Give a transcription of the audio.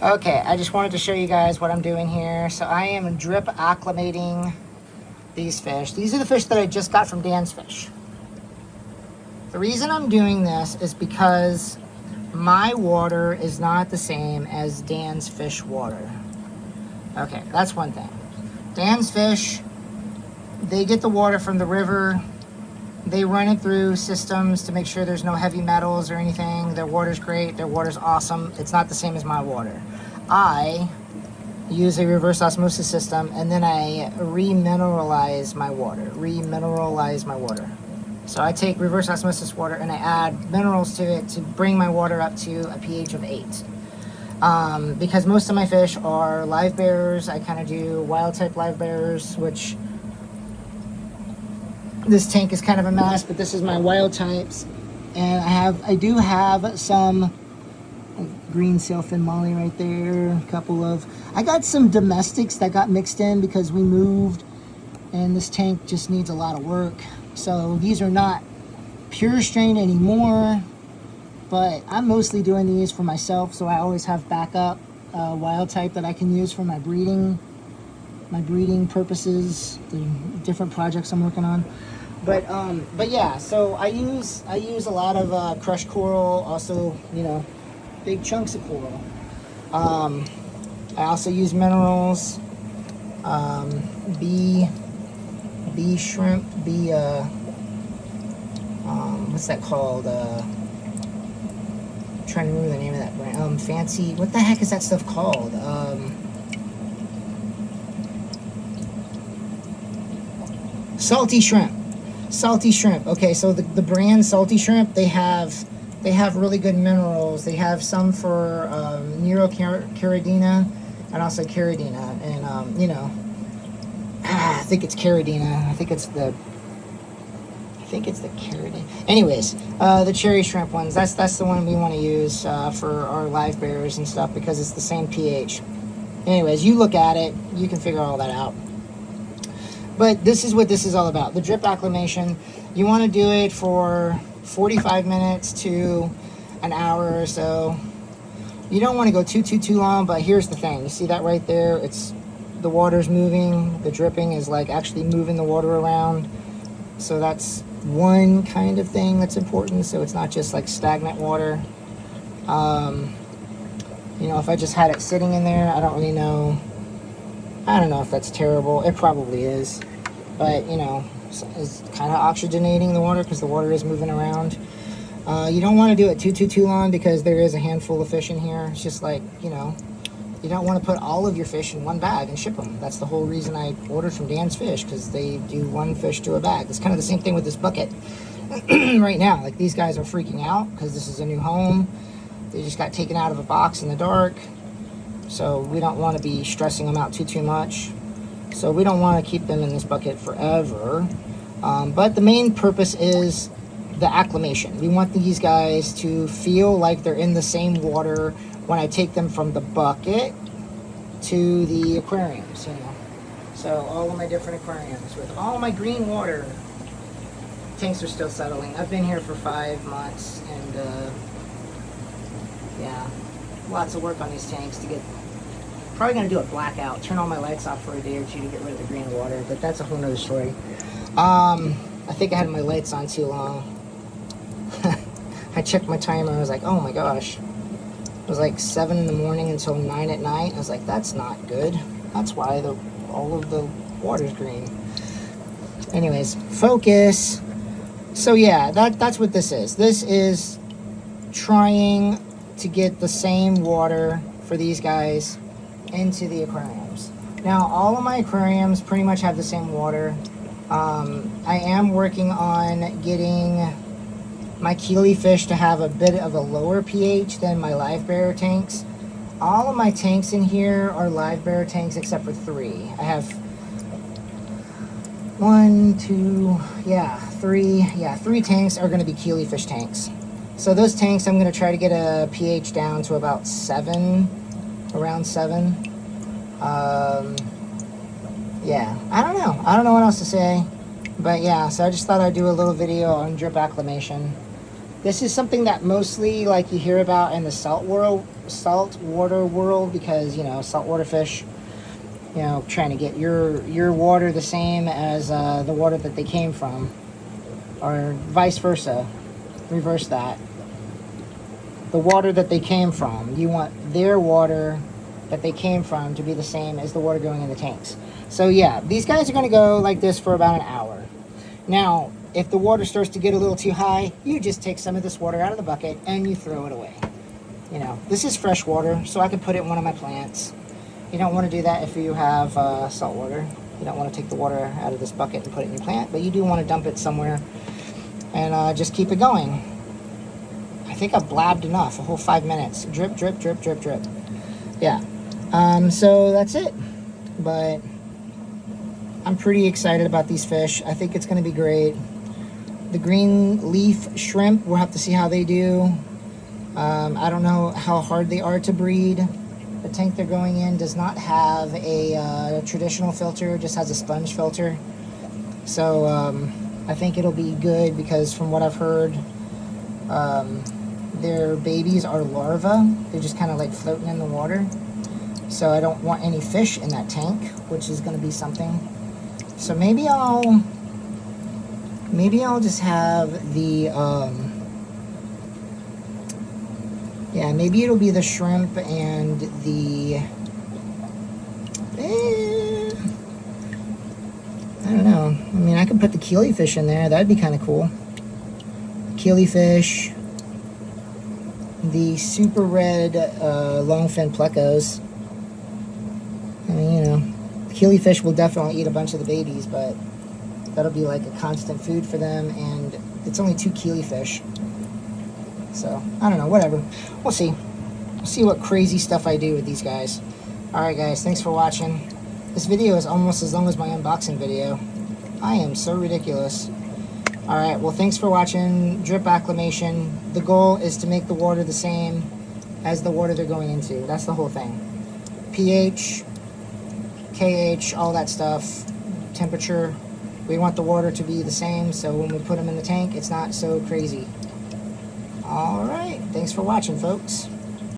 Okay, I just wanted to show you guys what I'm doing here. So I am drip acclimating these fish. These are the fish that I just got from Dan's Fish. The reason I'm doing this is because my water is not the same as Dan's Fish water. Okay, that's one thing. Dan's Fish, they get the water from the river. They run it through systems to make sure there's no heavy metals or anything. Their water's great. Their water's awesome. It's not the same as my water. I use a reverse osmosis system, and then I remineralize my water. So I take reverse osmosis water and I add minerals to it to bring my water up to a pH of 8. Because most of my fish are live bearers. I kind of do wild type live bearers, which this tank is kind of a mess, but this is my wild types. And I do have some green sailfin molly right there. I got some domestics that got mixed in because we moved and this tank just needs a lot of work. So these are not pure strain anymore, but I'm mostly doing these for myself. So I always have backup wild type that I can use for my breeding purposes, the different projects I'm working on. But yeah, so I use a lot of crushed coral, also, big chunks of coral. I also use minerals, bee shrimp, what's that called? I'm trying to remember the name of that brand. Fancy, what the heck is that stuff called? Salty shrimp. Okay, so the brand Salty Shrimp, they have really good minerals. They have some for neurocaridina and also caridina, and I think it's caridina. I think it's the caridina. Anyways, the cherry shrimp ones. That's the one we want to use for our live bearers and stuff because it's the same pH. Anyways, you look at it, you can figure all that out. But this is what this is all about. The drip acclimation, you want to do it for 45 minutes to an hour or so. You don't want to go too long, but here's the thing. You see that right there? The water's moving. The dripping is like actually moving the water around. So that's one kind of thing that's important. So it's not just like stagnant water. If I just had it sitting in there, I don't really know. I don't know if that's terrible. It probably is. But, it's kind of oxygenating the water because the water is moving around. You don't want to do it too long because there is a handful of fish in here. It's just like, you don't want to put all of your fish in one bag and ship them. That's the whole reason I ordered from Dan's Fish, because they do one fish to a bag. It's kind of the same thing with this bucket right now. Like, these guys are freaking out because this is a new home. They just got taken out of a box in the dark. So we don't want to be stressing them out too much. So we don't want to keep them in this bucket forever. But the main purpose is the acclimation. We want these guys to feel like they're in the same water when I take them from the bucket to the aquariums, So all of my different aquariums with all my green water. Tanks are still settling. I've been here for 5 months and yeah, lots of work on these tanks to get. Probably going to do a blackout, turn all my lights off for a day or two to get rid of the green water, but that's a whole nother story. I think I had my lights on too long. I checked my timer, I was like, oh my gosh. It was like 7 in the morning until 9 at night. I was like, that's not good. That's why all of the water's green. Anyways, focus. So yeah, that's what this is. This is trying to get the same water for these guys into the aquariums. Now, all of my aquariums pretty much have the same water. I am working on getting my Keeley fish to have a bit of a lower pH than my live bearer tanks. All of my tanks in here are live bearer tanks except for 3. I have 3 tanks are going to be Keeley fish tanks. So those tanks, I'm going to try to get a pH down to about 7, around 7. Yeah, I don't know what else to say, but yeah, so I just thought I'd do a little video on drip acclimation. This is something that mostly like you hear about in the saltwater world, because you know, saltwater fish, you know, trying to get your water the same as the water that they came from, or vice versa. Reverse that. The water that they came from, you want their water that they came from to be the same as the water going in the tanks. So yeah, these guys are going to go like this for about an hour. Now, if the water starts to get a little too high, you just take some of this water out of the bucket and you throw it away. You know, this is fresh water, so I can put it in one of my plants. You don't want to do that if you have salt water. You don't want to take the water out of this bucket and put it in your plant, but you do want to dump it somewhere and just keep it going. I think I've blabbed enough, a whole 5 minutes. Drip, drip, drip, drip, drip. Yeah. So that's it. But I'm pretty excited about these fish. I think it's going to be great. The green leaf shrimp, we'll have to see how they do. I don't know how hard they are to breed. The tank they're going in does not have a traditional filter, just has a sponge filter. So I think it'll be good, because from what I've heard, their babies are larvae. They're just kind of like floating in the water. So I don't want any fish in that tank, which is going to be something. So maybe I'll just have the yeah, maybe it'll be the shrimp and the I don't know. I mean, I could put the killifish in there. That'd be kind of cool. Killifish, the super red longfin plecos. I mean, you know, killifish will definitely eat a bunch of the babies, but that'll be like a constant food for them, and it's only 2 killifish. So, I don't know, whatever. We'll see. We'll see what crazy stuff I do with these guys. Alright guys, thanks for watching. This video is almost as long as my unboxing video. I am so ridiculous. Alright, well thanks for watching Drip Acclimation. The goal is to make the water the same as the water they're going into. That's the whole thing. pH, KH, all that stuff, temperature. We want the water to be the same, so when we put them in the tank, it's not so crazy. Alright, thanks for watching, folks.